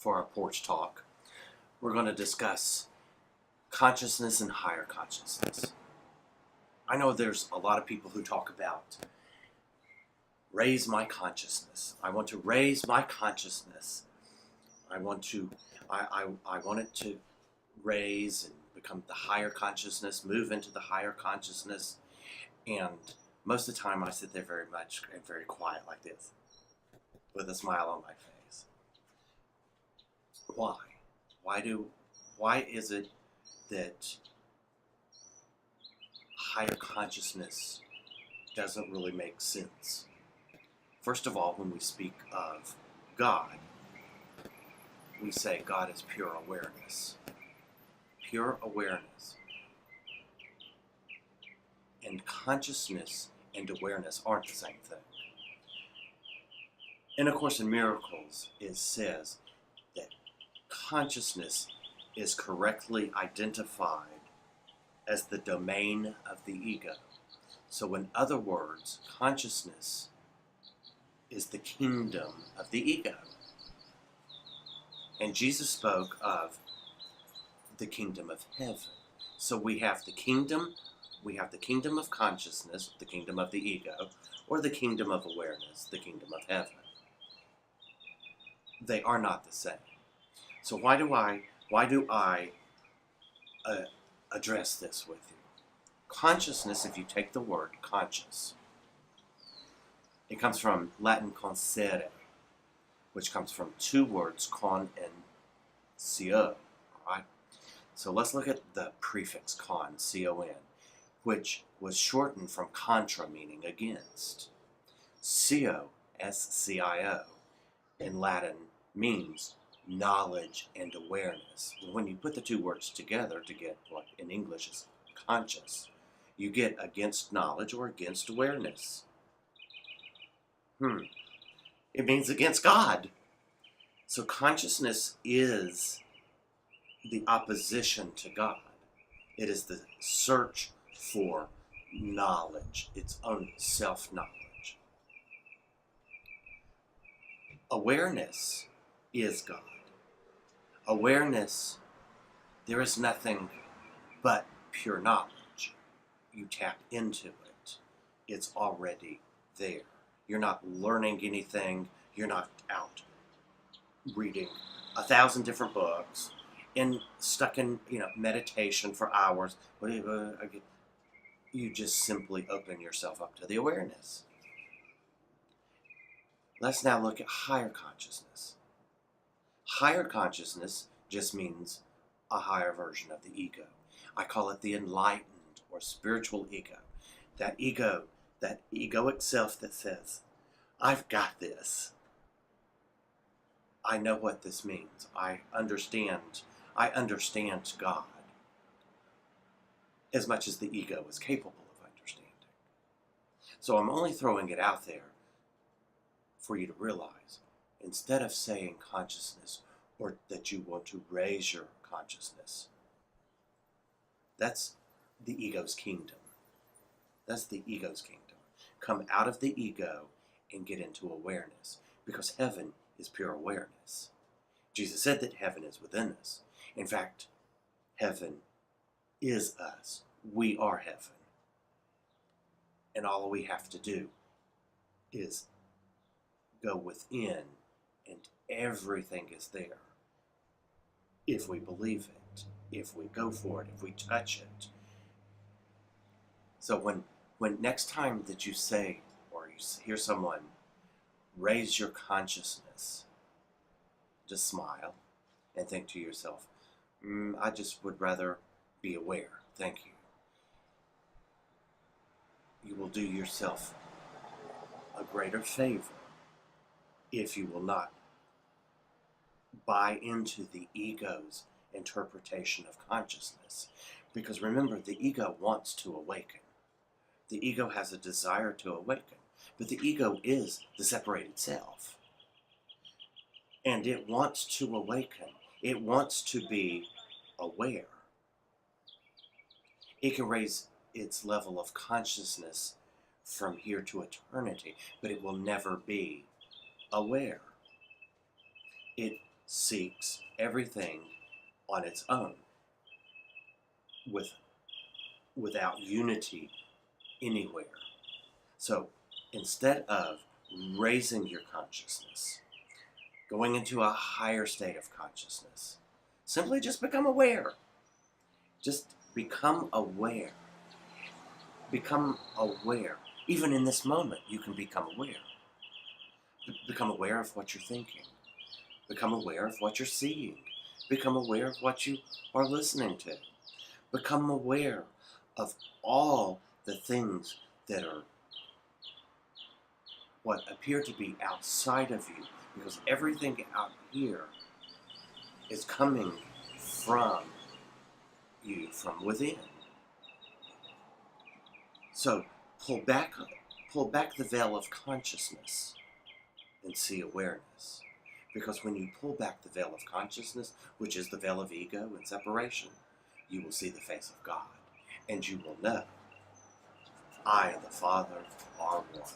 for our porch talk. We're going to discuss consciousness and higher consciousness. I know there's a lot of people who talk about raise my consciousness. I want to raise my consciousness. I want it to raise and become the higher consciousness, move into the higher consciousness. And most of the time I sit there very quiet like this, with a smile on my face. Why? Why is it that higher consciousness doesn't really make sense? First of all, when we speak of God, we say God is pure awareness. Pure awareness. And consciousness and awareness aren't the same thing. In A Course in Miracles, it says that consciousness is correctly identified as the domain of the ego. So in other words, consciousness is the kingdom of the ego. And Jesus spoke of the kingdom of heaven. So we have the kingdom of consciousness, the kingdom of the ego, or the kingdom of awareness, the kingdom of heaven. They are not the same. So why do I address this with you? Consciousness, if you take the word conscious, it comes from Latin consere, which comes from two words, con and cio, right? So let's look at the prefix con, con, which was shortened from contra, meaning against. Cio, S-C-I-O, in Latin means knowledge and awareness. When you put the two words together to get what in English is conscious, you get against knowledge or against awareness. It means against God. So consciousness is the opposition to God. It is the search for knowledge, its own self-knowledge. Awareness is God. Awareness, there is nothing but pure knowledge. You tap into it. It's already there. You're not learning anything. You're not out reading 1,000 different books and stuck in meditation for hours. You just simply open yourself up to the awareness. Let's now look at higher consciousness. Higher consciousness just means a higher version of the ego. I call it the enlightened or spiritual ego. That egoic self that says, I've got this. I know what this means. I understand God as much as the ego is capable of understanding. So I'm only throwing it out there for you to realize, instead of saying consciousness or that you want to raise your consciousness, that's the ego's kingdom. That's the ego's kingdom. Come out of the ego and get into awareness, because heaven is pure awareness. Jesus said that heaven is within us. In fact, heaven is us. We are heaven. And all we have to do is go within, and everything is there. If we believe it, if we go for it, if we touch it. So when next time that you say, or you hear someone raise your consciousness, just smile and think to yourself, I just would rather be aware. Thank you. You will do yourself a greater favor if you will not buy into the ego's interpretation of consciousness. Because remember, the ego wants to awaken. The ego has a desire to awaken. But the ego is the separated self. And it wants to awaken. It wants to be aware. It can raise its level of consciousness from here to eternity, but it will never be aware. It seeks everything on its own without unity anywhere. So instead of raising your consciousness, going into a higher state of consciousness, simply just become aware. Just become aware. Become aware. Even in this moment, you can become aware. Become aware of what you're thinking. Become aware of what you're seeing. Become aware of what you are listening to. Become aware of all the things that are what appear to be outside of you, because everything out here is coming from you, from within. So pull back the veil of consciousness and see awareness. Because when you pull back the veil of consciousness, which is the veil of ego and separation, you will see the face of God. And you will know, I and the Father are one.